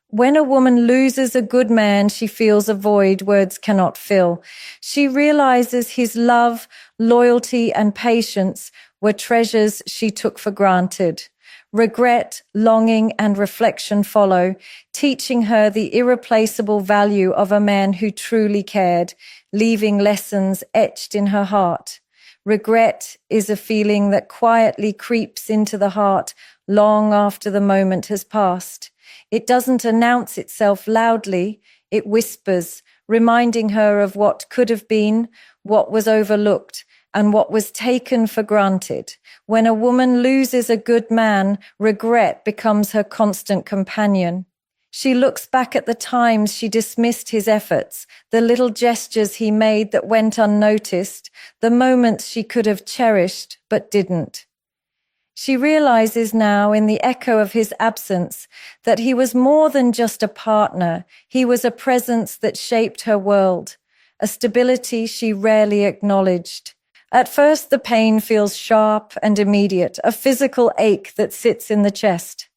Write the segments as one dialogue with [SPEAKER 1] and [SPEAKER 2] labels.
[SPEAKER 1] When a woman loses a good man, she feels a void words cannot fill. She realizes his love, loyalty, and patience were treasures she took for granted. Regret, longing, and reflection follow, teaching her the irreplaceable value of a man who truly cared, leaving lessons etched in her heart. Regret is a feeling that quietly creeps into the heart long after the moment has passed. It doesn't announce itself loudly, it whispers, reminding her of what could have been, what was overlooked, and what was taken for granted. When a woman loses a good man, regret becomes her constant companion. She looks back at the times she dismissed his efforts, the little gestures he made that went unnoticed, the moments she could have cherished but didn't. She realizes now in the echo of his absence that he was more than just a partner. He was a presence that shaped her world, a stability she rarely acknowledged. At first, the pain feels sharp and immediate, a physical ache that sits in the chest.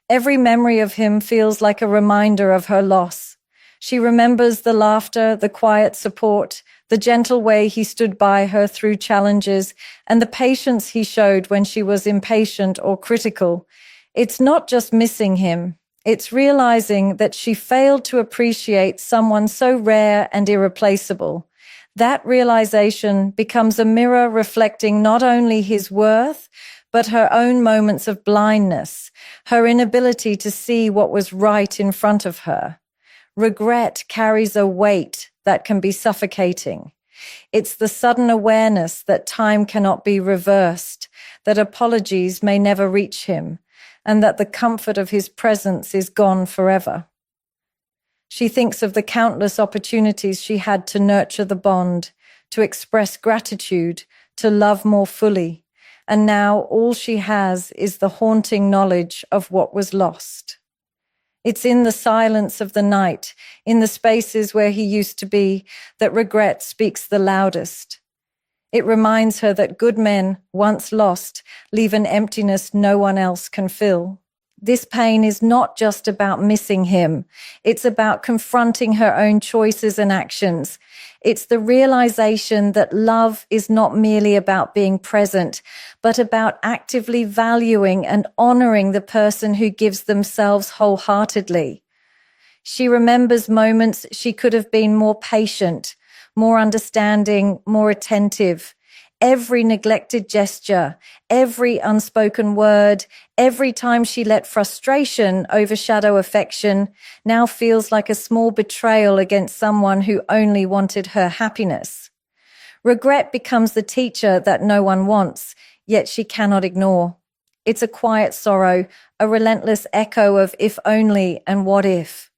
[SPEAKER 1] Every memory of him feels like a reminder of her loss. She remembers the laughter, the quiet support, the gentle way he stood by her through challenges, and the patience he showed when she was impatient or critical. It's not just missing him. It's realizing that she failed to appreciate someone so rare and irreplaceable. That realization becomes a mirror reflecting not only his worth, but her own moments of blindness, her inability to see what was right in front of her. Regret carries a weight that can be suffocating. It's the sudden awareness that time cannot be reversed, that apologies may never reach him, and that the comfort of his presence is gone forever. She thinks of the countless opportunities she had to nurture the bond, to express gratitude, to love more fully, and now all she has is the haunting knowledge of what was lost. It's in the silence of the night, in the spaces where he used to be, that regret speaks the loudest. It reminds her that good men, once lost, leave an emptiness no one else can fill. This pain is not just about missing him. It's about confronting her own choices and actions. It's the realization that love is not merely about being present, but about actively valuing and honoring the person who gives themselves wholeheartedly. She remembers moments she could have been more patient, more understanding, more attentive. Every neglected gesture, every unspoken word, every time she let frustration overshadow affection now feels like a small betrayal against someone who only wanted her happiness. Regret becomes the teacher that no one wants, yet she cannot ignore. It's a quiet sorrow, a relentless echo of if only and what if.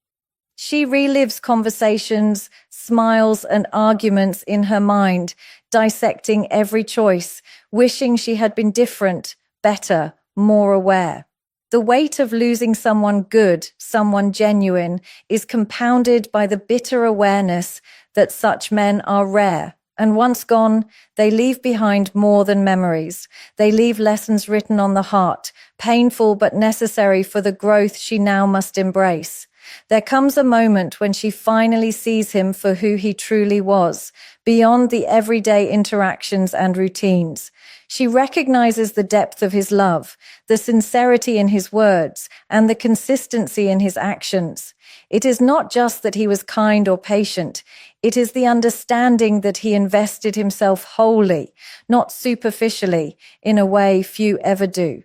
[SPEAKER 1] She relives conversations, smiles, and arguments in her mind, dissecting every choice, wishing she had been different, better, more aware. The weight of losing someone good, someone genuine, is compounded by the bitter awareness that such men are rare, and once gone, they leave behind more than memories. They leave lessons written on the heart, painful but necessary for the growth she now must embrace. There comes a moment when she finally sees him for who he truly was, beyond the everyday interactions and routines. She recognizes the depth of his love, the sincerity in his words, and the consistency in his actions. It is not just that he was kind or patient. It is the understanding that he invested himself wholly, not superficially, in a way few ever do.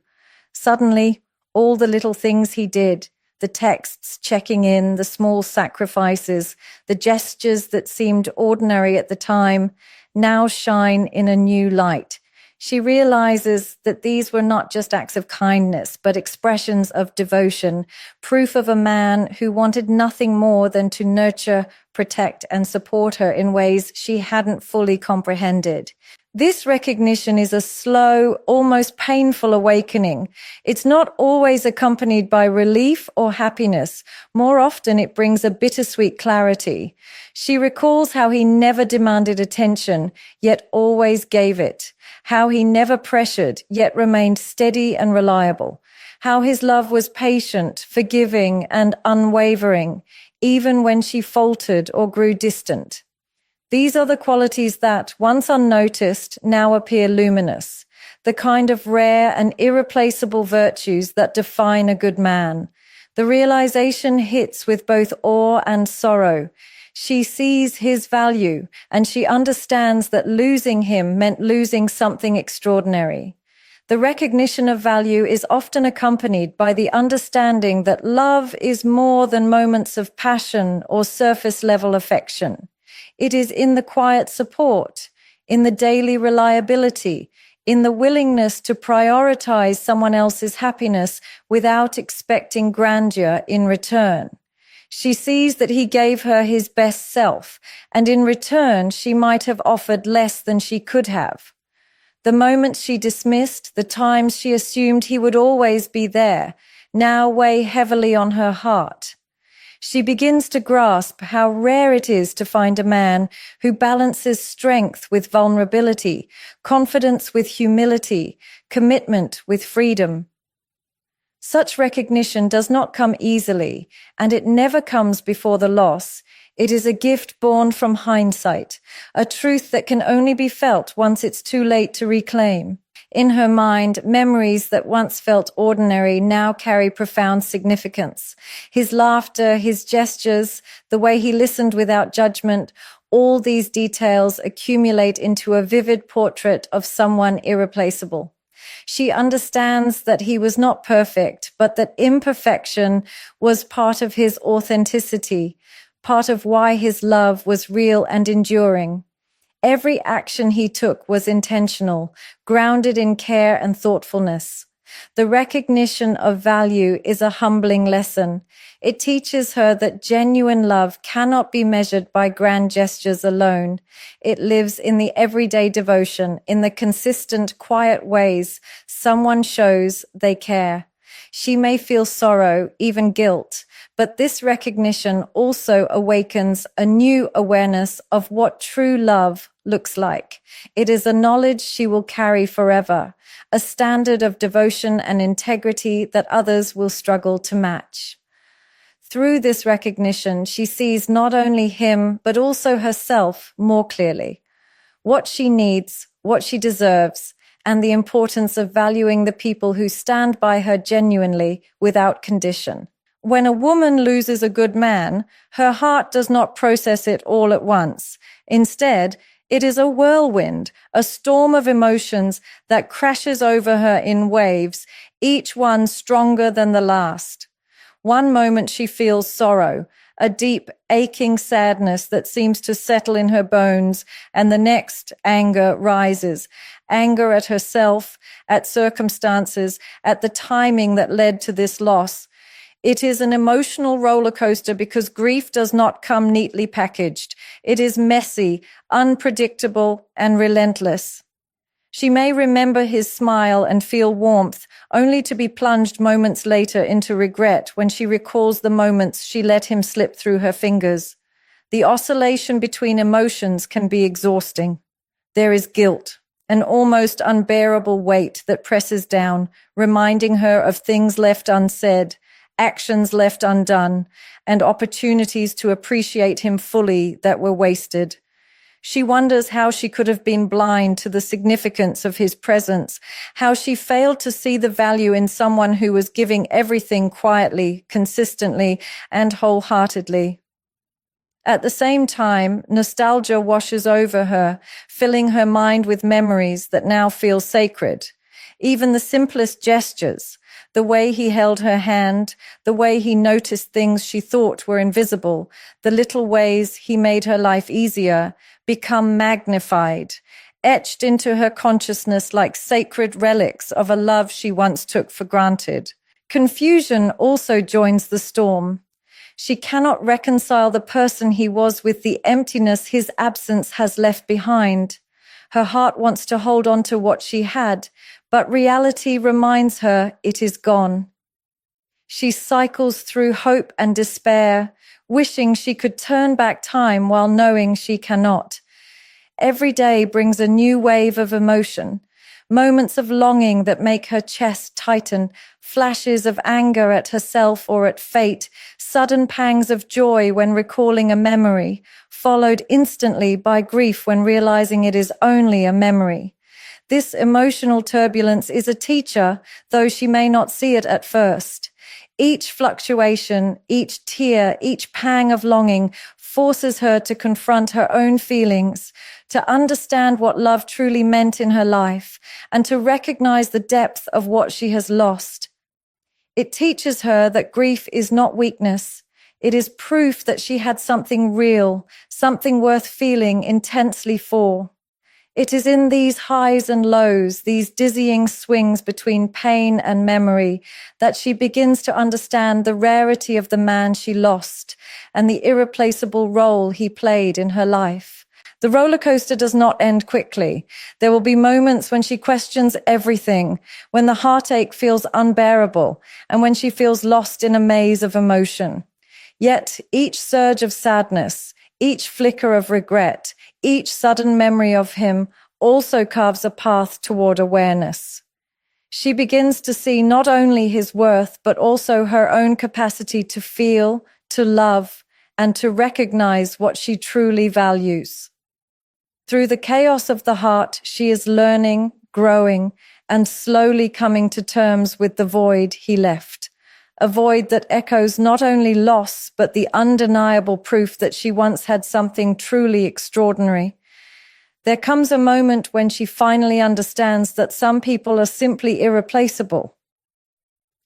[SPEAKER 1] Suddenly, all the little things he did, the texts checking in, the small sacrifices, the gestures that seemed ordinary at the time, now shine in a new light. She realizes that these were not just acts of kindness, but expressions of devotion, proof of a man who wanted nothing more than to nurture, protect, and support her in ways she hadn't fully comprehended. This recognition is a slow, almost painful awakening. It's not always accompanied by relief or happiness. More often, it brings a bittersweet clarity. She recalls how he never demanded attention, yet always gave it. How he never pressured, yet remained steady and reliable. how his love was patient, forgiving, and unwavering, even when she faltered or grew distant. These are the qualities that, once unnoticed, now appear luminous, the kind of rare and irreplaceable virtues that define a good man. The realization hits with both awe and sorrow. She sees his value, and she understands that losing him meant losing something extraordinary. The recognition of value is often accompanied by the understanding that love is more than moments of passion or surface-level affection. It is in the quiet support, in the daily reliability, in the willingness to prioritize someone else's happiness without expecting grandeur in return. She sees that he gave her his best self, and in return she might have offered less than she could have. The moments she dismissed, the times she assumed he would always be there, now weigh heavily on her heart. She begins to grasp how rare it is to find a man who balances strength with vulnerability, confidence with humility, commitment with freedom. Such recognition does not come easily, and it never comes before the loss. It is a gift born from hindsight, a truth that can only be felt once it's too late to reclaim. In her mind, memories that once felt ordinary now carry profound significance. His laughter, his gestures, the way he listened without judgment, all these details accumulate into a vivid portrait of someone irreplaceable. She understands that he was not perfect, but that imperfection was part of his authenticity, part of why his love was real and enduring. Every action he took was intentional, grounded in care and thoughtfulness. The recognition of value is a humbling lesson. It teaches her that genuine love cannot be measured by grand gestures alone. It lives in the everyday devotion, in the consistent, quiet ways someone shows they care. She may feel sorrow, even guilt, but this recognition also awakens a new awareness of what true love looks like. It is a knowledge she will carry forever, a standard of devotion and integrity that others will struggle to match. Through this recognition, she sees not only him, but also herself more clearly. What she needs, what she deserves, and the importance of valuing the people who stand by her genuinely without condition. When a woman loses a good man, her heart does not process it all at once. Instead, it is a whirlwind, a storm of emotions that crashes over her in waves, each one stronger than the last. One moment she feels sorrow, a deep, aching sadness that seems to settle in her bones, and the next, anger rises. Anger at herself, at circumstances, at the timing that led to this loss. It is an emotional roller coaster because grief does not come neatly packaged. It is messy, unpredictable, and relentless. She may remember his smile and feel warmth, only to be plunged moments later into regret when she recalls the moments she let him slip through her fingers. The oscillation between emotions can be exhausting. There is guilt, an almost unbearable weight that presses down, reminding her of things left unsaid, actions left undone, and opportunities to appreciate him fully that were wasted. She wonders how she could have been blind to the significance of his presence, how she failed to see the value in someone who was giving everything quietly, consistently, and wholeheartedly. At the same time, nostalgia washes over her, filling her mind with memories that now feel sacred. Even the simplest gestures, the way he held her hand, the way he noticed things she thought were invisible, the little ways he made her life easier, become magnified, etched into her consciousness like sacred relics of a love she once took for granted. Confusion also joins the storm. She cannot reconcile the person he was with the emptiness his absence has left behind. Her heart wants to hold on to what she had, but reality reminds her it is gone. She cycles through hope and despair, wishing she could turn back time while knowing she cannot. Every day brings a new wave of emotion, moments of longing that make her chest tighten, flashes of anger at herself or at fate, sudden pangs of joy when recalling a memory, followed instantly by grief when realizing it is only a memory. This emotional turbulence is a teacher, though she may not see it at first. Each fluctuation, each tear, each pang of longing forces her to confront her own feelings, to understand what love truly meant in her life, and to recognize the depth of what she has lost. It teaches her that grief is not weakness. It is proof that she had something real, something worth feeling intensely for. It is in these highs and lows, these dizzying swings between pain and memory, that she begins to understand the rarity of the man she lost and the irreplaceable role he played in her life. The roller coaster does not end quickly. There will be moments when she questions everything, when the heartache feels unbearable, and when she feels lost in a maze of emotion. Yet each surge of sadness, each flicker of regret, each sudden memory of him also carves a path toward awareness. She begins to see not only his worth, but also her own capacity to feel, to love, and to recognize what she truly values. Through the chaos of the heart, she is learning, growing, and slowly coming to terms with the void he left. A void that echoes not only loss, but the undeniable proof that she once had something truly extraordinary. There comes a moment when she finally understands that some people are simply irreplaceable.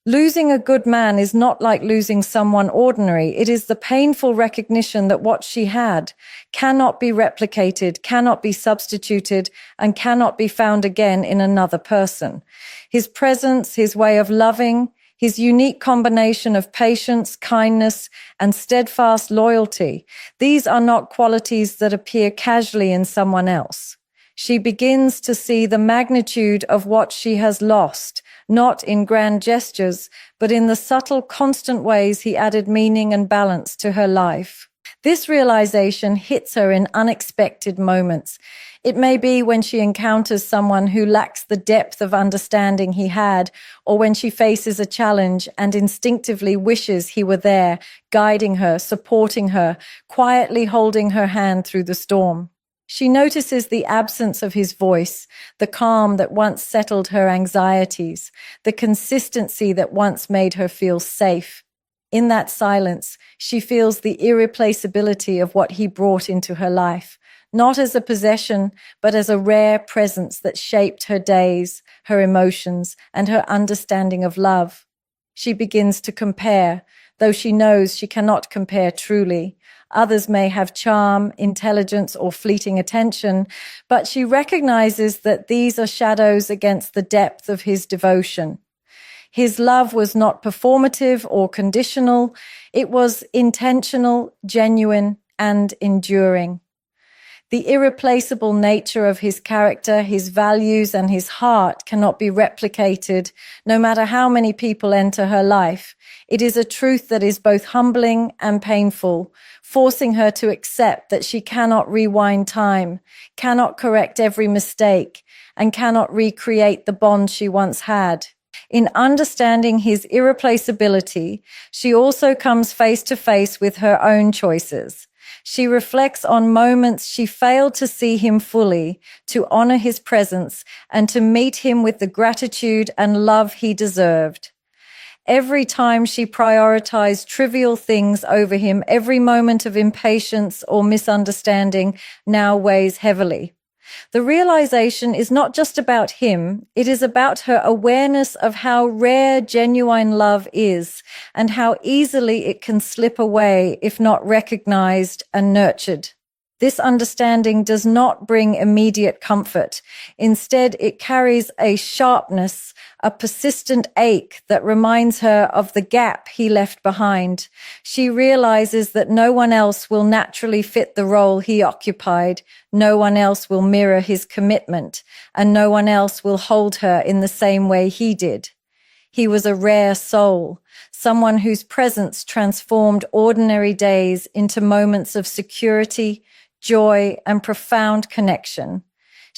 [SPEAKER 1] Losing a good man is not like losing someone ordinary. It is the painful recognition that what she had cannot be replicated, cannot be substituted, and cannot be found again in another person. His presence, his way of loving, his unique combination of patience, kindness, and steadfast loyalty, these are not qualities that appear casually in someone else. She begins to see the magnitude of what she has lost, not in grand gestures, but in the subtle, constant ways he added meaning and balance to her life. This realization hits her in unexpected moments. It may be when she encounters someone who lacks the depth of understanding he had, or when she faces a challenge and instinctively wishes he were there, guiding her, supporting her, quietly holding her hand through the storm. She notices the absence of his voice, the calm that once settled her anxieties, the consistency that once made her feel safe. In that silence, she feels the irreplaceability of what he brought into her life, not as a possession, but as a rare presence that shaped her days, her emotions, and her understanding of love. She begins to compare, though she knows she cannot compare truly. Others may have charm, intelligence, or fleeting attention, but she recognizes that these are shadows against the depth of his devotion. His love was not performative or conditional. It was intentional, genuine, and enduring. The irreplaceable nature of his character, his values, and his heart cannot be replicated, no matter how many people enter her life. It is a truth that is both humbling and painful, forcing her to accept that she cannot rewind time, cannot correct every mistake, and cannot recreate the bond she once had. In understanding his irreplaceability, she also comes face to face with her own choices. She reflects on moments she failed to see him fully, to honor his presence, and to meet him with the gratitude and love he deserved. Every time she prioritized trivial things over him, every moment of impatience or misunderstanding now weighs heavily. The realization is not just about him, it is about her awareness of how rare genuine love is and how easily it can slip away if not recognized and nurtured. This understanding does not bring immediate comfort. Instead, it carries a sharpness, a persistent ache that reminds her of the gap he left behind. She realizes that no one else will naturally fit the role he occupied, no one else will mirror his commitment, and no one else will hold her in the same way he did. He was a rare soul, someone whose presence transformed ordinary days into moments of security, joy, and profound connection.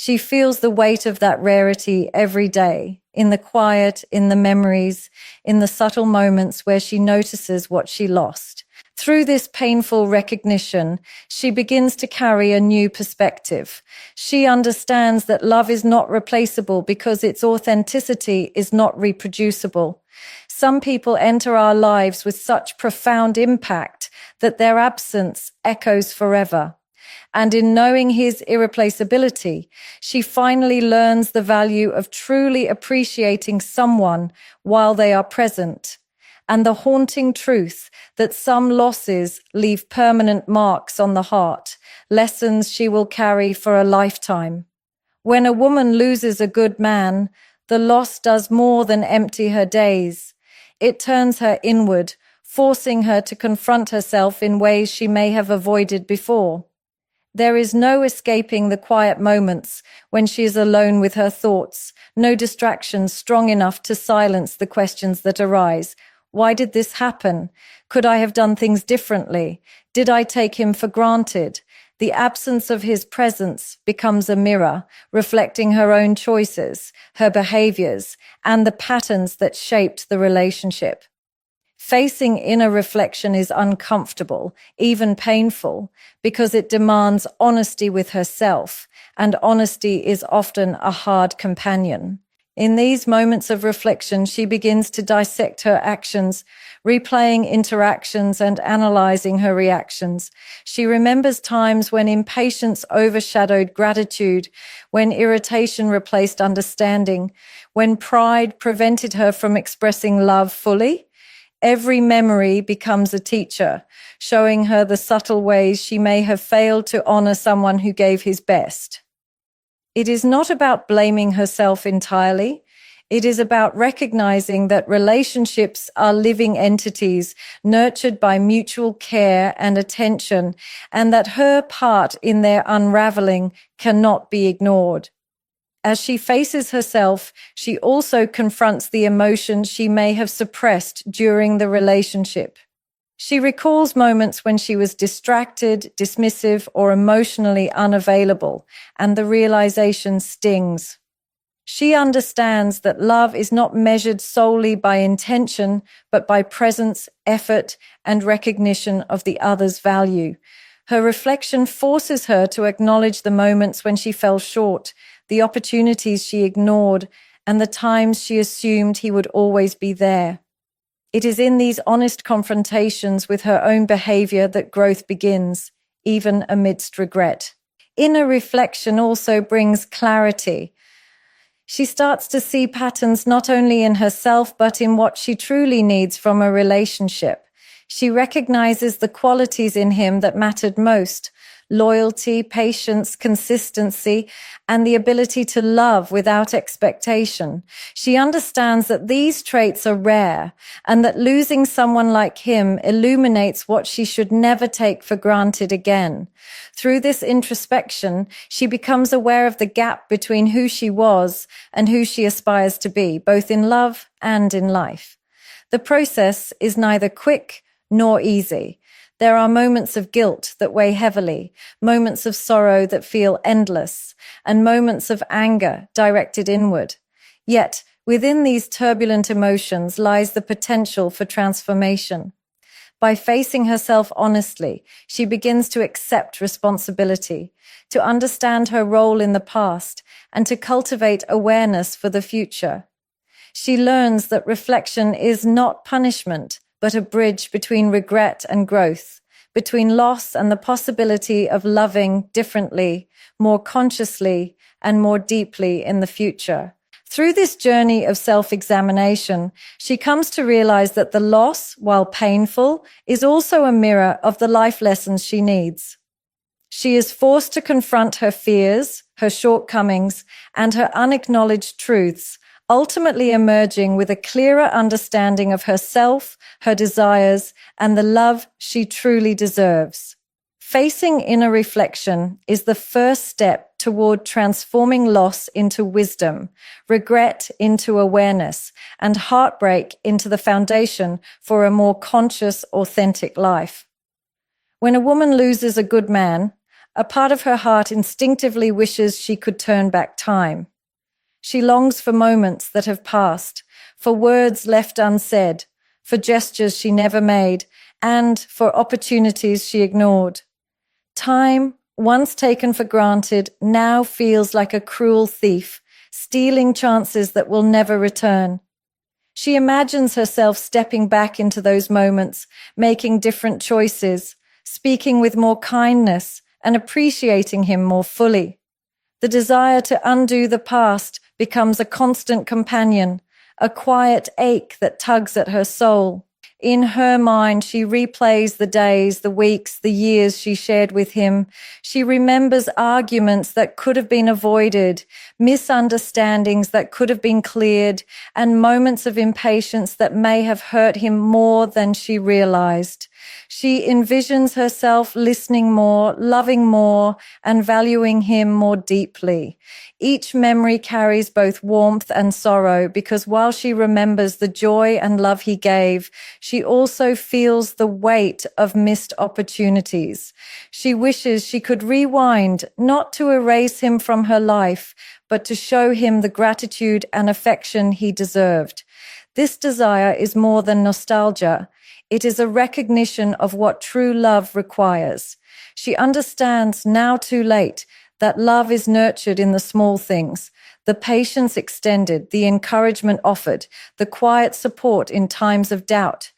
[SPEAKER 1] She feels the weight of that rarity every day, in the quiet, in the memories, in the subtle moments where she notices what she lost. Through this painful recognition, she begins to carry a new perspective. She understands that love is not replaceable because its authenticity is not reproducible. Some people enter our lives with such profound impact that their absence echoes forever. And in knowing his irreplaceability, she finally learns the value of truly appreciating someone while they are present, and the haunting truth that some losses leave permanent marks on the heart, lessons she will carry for a lifetime. When a woman loses a good man, the loss does more than empty her days. It turns her inward, forcing her to confront herself in ways she may have avoided before. There is no escaping the quiet moments when she is alone with her thoughts, no distractions strong enough to silence the questions that arise. Why did this happen? Could I have done things differently? Did I take him for granted? The absence of his presence becomes a mirror, reflecting her own choices, her behaviors, and the patterns that shaped the relationship. Facing inner reflection is uncomfortable, even painful, because it demands honesty with herself, and honesty is often a hard companion. In these moments of reflection, she begins to dissect her actions, replaying interactions and analyzing her reactions. She remembers times when impatience overshadowed gratitude, when irritation replaced understanding, when pride prevented her from expressing love fully. Every memory becomes a teacher, showing her the subtle ways she may have failed to honor someone who gave his best. It is not about blaming herself entirely. It is about recognizing that relationships are living entities nurtured by mutual care and attention, and that her part in their unraveling cannot be ignored. As she faces herself, she also confronts the emotions she may have suppressed during the relationship. She recalls moments when she was distracted, dismissive, or emotionally unavailable, and the realization stings. She understands that love is not measured solely by intention, but by presence, effort, and recognition of the other's value. Her reflection forces her to acknowledge the moments when she fell short, the opportunities she ignored, and the times she assumed he would always be there. It is in these honest confrontations with her own behavior that growth begins, even amidst regret. Inner reflection also brings clarity. She starts to see patterns not only in herself, but in what she truly needs from a relationship. She recognizes the qualities in him that mattered most: loyalty, patience, consistency, and the ability to love without expectation. She understands that these traits are rare, and that losing someone like him illuminates what she should never take for granted again. Through this introspection, she becomes aware of the gap between who she was and who she aspires to be, both in love and in life. The process is neither quick nor easy. There are moments of guilt that weigh heavily, moments of sorrow that feel endless, and moments of anger directed inward. Yet, within these turbulent emotions lies the potential for transformation. By facing herself honestly, she begins to accept responsibility, to understand her role in the past, and to cultivate awareness for the future. She learns that reflection is not punishment, but a bridge between regret and growth, between loss and the possibility of loving differently, more consciously, and more deeply in the future. Through this journey of self-examination, she comes to realize that the loss, while painful, is also a mirror of the life lessons she needs. She is forced to confront her fears, her shortcomings, and her unacknowledged truths, ultimately emerging with a clearer understanding of herself, her desires, and the love she truly deserves. Facing inner reflection is the first step toward transforming loss into wisdom, regret into awareness, and heartbreak into the foundation for a more conscious, authentic life. When a woman loses a good man, A part of her heart instinctively wishes she could turn back time. She longs for moments that have passed, for words left unsaid, for gestures she never made, and for opportunities she ignored. Time, once taken for granted, now feels like a cruel thief, stealing chances that will never return. She imagines herself stepping back into those moments, making different choices, speaking with more kindness, and appreciating him more fully. The desire to undo the past becomes a constant companion, a quiet ache that tugs at her soul. In her mind, she replays the days, the weeks, the years she shared with him. She remembers arguments that could have been avoided, misunderstandings that could have been cleared, and moments of impatience that may have hurt him more than she realized. She envisions herself listening more, loving more, and valuing him more deeply. Each memory carries both warmth and sorrow because while she remembers the joy and love he gave, she also feels the weight of missed opportunities. She wishes she could rewind, not to erase him from her life, but to show him the gratitude and affection he deserved. This desire is more than nostalgia. It is a recognition of what true love requires. She understands now too late that love is nurtured in the small things, the patience extended, the encouragement offered, the quiet support in times of doubt.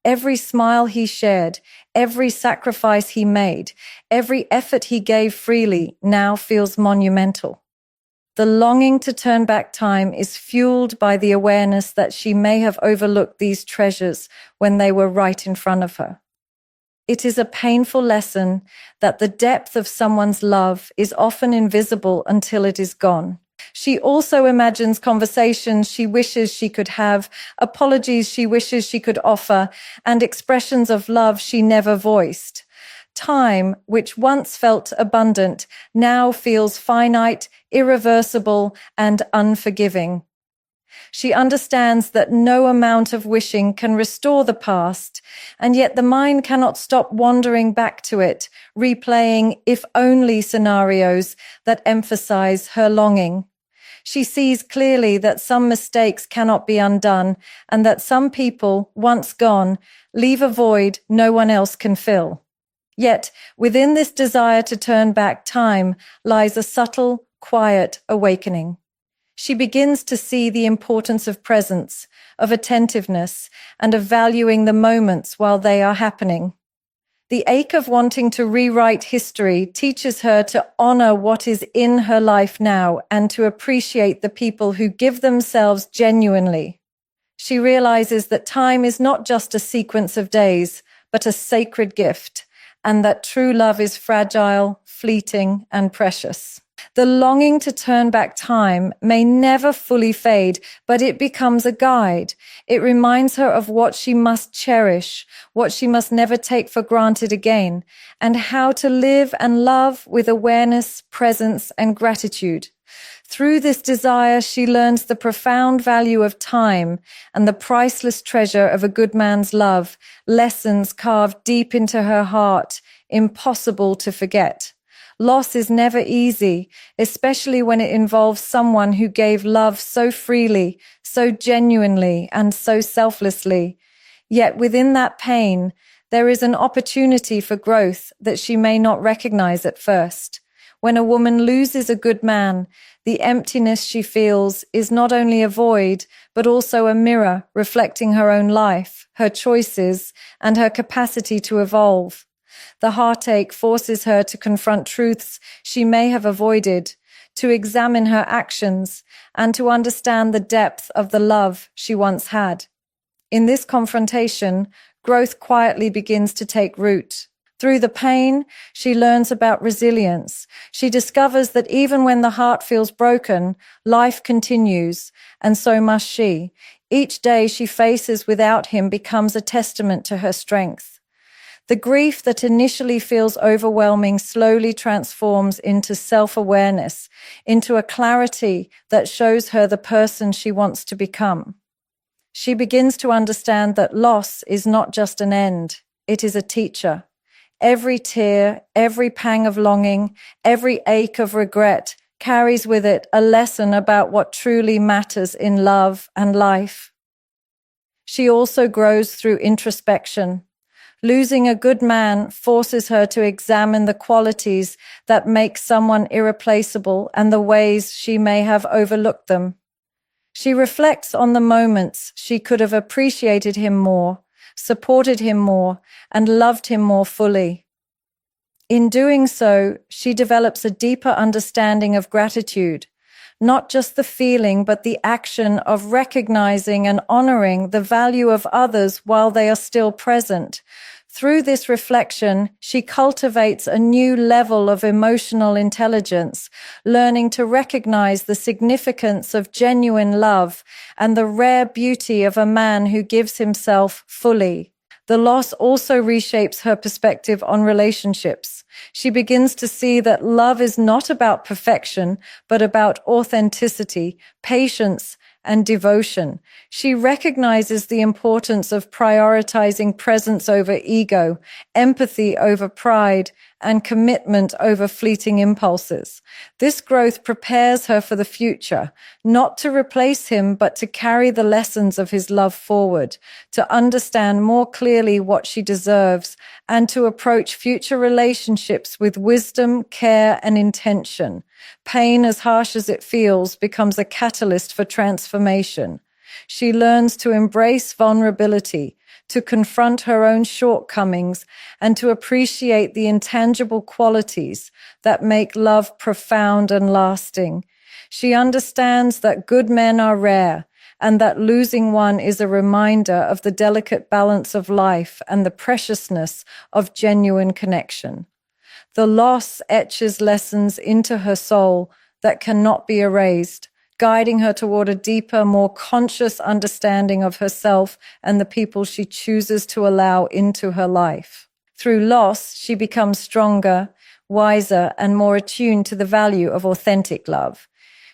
[SPEAKER 1] Every smile he shared, every sacrifice he made, every effort he gave freely now feels monumental. The longing to turn back time is fueled by the awareness that she may have overlooked these treasures when they were right in front of her. It is a painful lesson that the depth of someone's love is often invisible until it is gone. She also imagines conversations she wishes she could have, apologies she wishes she could offer, and expressions of love she never voiced. Time, which once felt abundant, now feels finite, irreversible, and unforgiving. She understands that no amount of wishing can restore the past, and yet the mind cannot stop wandering back to it, replaying if-only scenarios that emphasize her longing. She sees clearly that some mistakes cannot be undone, and that some people, once gone, leave a void no one else can fill. Yet, within this desire to turn back time lies a subtle, quiet awakening. She begins to see the importance of presence, of attentiveness, and of valuing the moments while they are happening. The ache of wanting to rewrite history teaches her to honor what is in her life now and to appreciate the people who give themselves genuinely. She realizes that time is not just a sequence of days, but a sacred gift, and that true love is fragile, fleeting, and precious. The longing to turn back time may never fully fade, but it becomes a guide. It reminds her of what she must cherish, what she must never take for granted again, and how to live and love with awareness, presence, and gratitude. Through this desire, she learns the profound value of time and the priceless treasure of a good man's love, lessons carved deep into her heart, impossible to forget. Loss is never easy, especially when it involves someone who gave love so freely, so genuinely, and so selflessly. Yet within that pain, there is an opportunity for growth that she may not recognize at first. When a woman loses a good man, the emptiness she feels is not only a void, but also a mirror reflecting her own life, her choices, and her capacity to evolve. The heartache forces her to confront truths she may have avoided, to examine her actions, and to understand the depth of the love she once had. In this confrontation, growth quietly begins to take root. Through the pain, she learns about resilience. She discovers that even when the heart feels broken, life continues, and so must she. Each day she faces without him becomes a testament to her strength. The grief that initially feels overwhelming slowly transforms into self-awareness, into a clarity that shows her the person she wants to become. She begins to understand that loss is not just an end, it is a teacher. Every tear, every pang of longing, every ache of regret carries with it a lesson about what truly matters in love and life. She also grows through introspection. Losing a good man forces her to examine the qualities that make someone irreplaceable and the ways she may have overlooked them. She reflects on the moments she could have appreciated him more, supported him more, and loved him more fully. In doing so, she develops a deeper understanding of gratitude, not just the feeling, but the action of recognizing and honoring the value of others while they are still present. Through this reflection, she cultivates a new level of emotional intelligence, learning to recognize the significance of genuine love and the rare beauty of a man who gives himself fully. The loss also reshapes her perspective on relationships. She begins to see that love is not about perfection, but about authenticity, patience, and devotion. She recognizes the importance of prioritizing presence over ego, empathy over pride, and commitment over fleeting impulses. This growth prepares her for the future, not to replace him, but to carry the lessons of his love forward, to understand more clearly what she deserves, and to approach future relationships with wisdom, care, and intention. Pain, as harsh as it feels, becomes a catalyst for transformation. She learns to embrace vulnerability, to confront her own shortcomings, and to appreciate the intangible qualities that make love profound and lasting. She understands that good men are rare, and that losing one is a reminder of the delicate balance of life and the preciousness of genuine connection. The loss etches lessons into her soul that cannot be erased, guiding her toward a deeper, more conscious understanding of herself and the people she chooses to allow into her life. Through loss, she becomes stronger, wiser, and more attuned to the value of authentic love.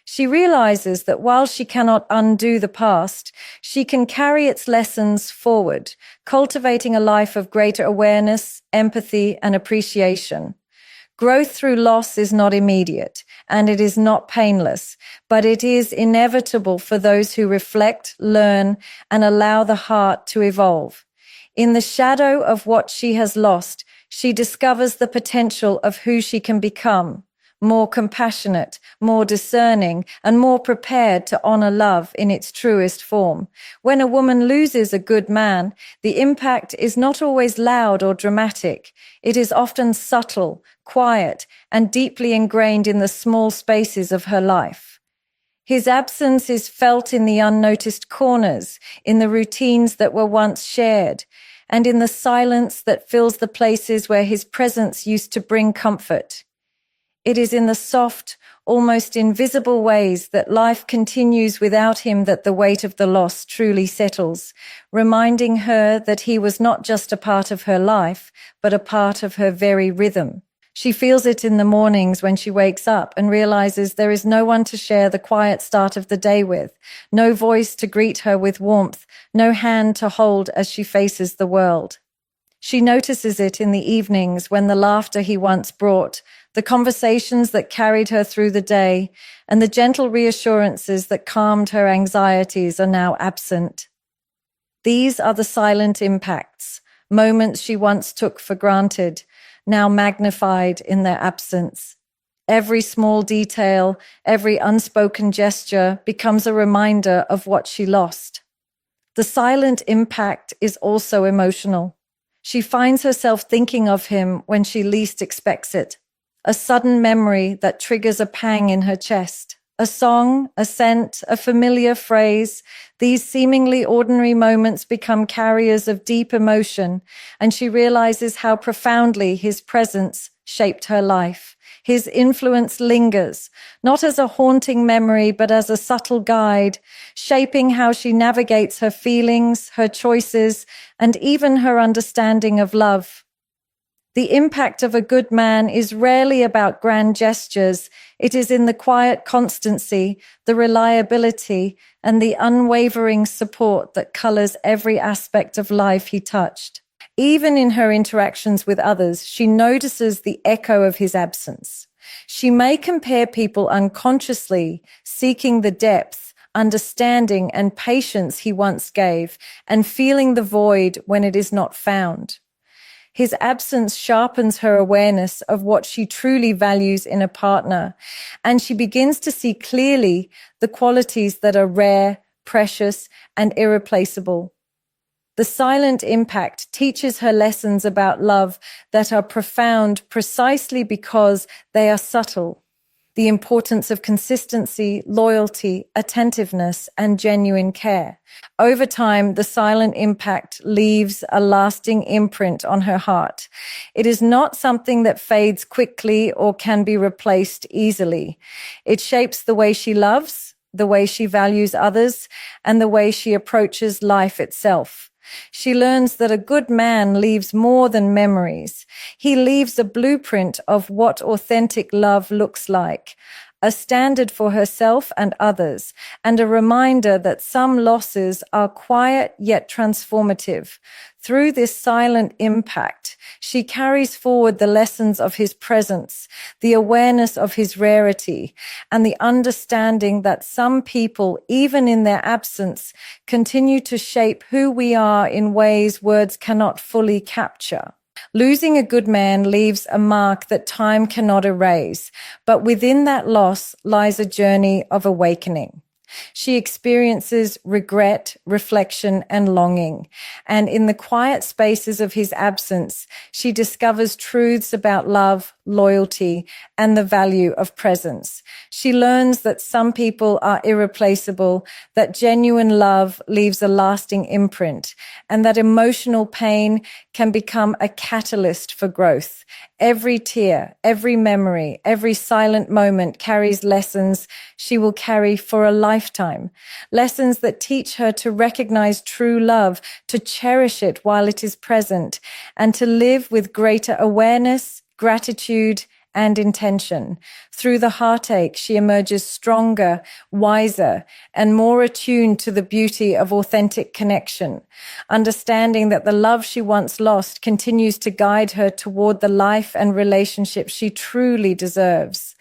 [SPEAKER 1] She realizes that while she cannot undo the past, she can carry its lessons forward, cultivating a life of greater awareness, empathy, and appreciation. Growth through loss is not immediate, and it is not painless, but it is inevitable for those who reflect, learn, and allow the heart to evolve. In the shadow of what she has lost, she discovers the potential of who she can become, more compassionate, more discerning, and more prepared to honor love in its truest form. When a woman loses a good man, the impact is not always loud or dramatic. It is often subtle, quiet, and deeply ingrained in the small spaces of her life. His absence is felt in the unnoticed corners, in the routines that were once shared, and in the silence that fills the places where his presence used to bring comfort. It is in the soft, almost invisible ways that life continues without him that the weight of the loss truly settles, reminding her that he was not just a part of her life, but a part of her very rhythm. She feels it in the mornings when she wakes up and realizes there is no one to share the quiet start of the day with, no voice to greet her with warmth, no hand to hold as she faces the world. She notices it in the evenings when the laughter he once brought, the conversations that carried her through the day, and the gentle reassurances that calmed her anxieties are now absent. These are the silent impacts, moments she once took for granted, now magnified in their absence. Every small detail, every unspoken gesture becomes a reminder of what she lost. The silent impact is also emotional. She finds herself thinking of him when she least expects it. A sudden memory that triggers a pang in her chest. A song, a scent, a familiar phrase. These seemingly ordinary moments become carriers of deep emotion, and she realizes how profoundly his presence shaped her life. His influence lingers, not as a haunting memory, but as a subtle guide, shaping how she navigates her feelings, her choices, and even her understanding of love. The impact of a good man is rarely about grand gestures. It is in the quiet constancy, the reliability, and the unwavering support that colors every aspect of life he touched. Even in her interactions with others, she notices the echo of his absence. She may compare people unconsciously, seeking the depth, understanding, and patience he once gave, and feeling the void when it is not found. His absence sharpens her awareness of what she truly values in a partner, and she begins to see clearly the qualities that are rare, precious, and irreplaceable. The silent impact teaches her lessons about love that are profound precisely because they are subtle. The importance of consistency, loyalty, attentiveness, and genuine care. Over time, the silent impact leaves a lasting imprint on her heart. It is not something that fades quickly or can be replaced easily. It shapes the way she loves, the way she values others, and the way she approaches life itself. She learns that a good man leaves more than memories. He leaves a blueprint of what authentic love looks like, a standard for herself and others, and a reminder that some losses are quiet yet transformative. Through this silent impact, she carries forward the lessons of his presence, the awareness of his rarity, and the understanding that some people, even in their absence, continue to shape who we are in ways words cannot fully capture. Losing a good man leaves a mark that time cannot erase, but within that loss lies a journey of awakening. She experiences regret, reflection, and longing. And in the quiet spaces of his absence, she discovers truths about love, loyalty, and the value of presence. She learns that some people are irreplaceable, that genuine love leaves a lasting imprint, and that emotional pain can become a catalyst for growth. Every tear, every memory, every silent moment carries lessons she will carry for a lifetime. Lessons that teach her to recognize true love, to cherish it while it is present, and to live with greater awareness, gratitude, and intention. Through the heartache, she emerges stronger, wiser, and more attuned to the beauty of authentic connection, understanding that the love she once lost continues to guide her toward the life and relationship she truly deserves.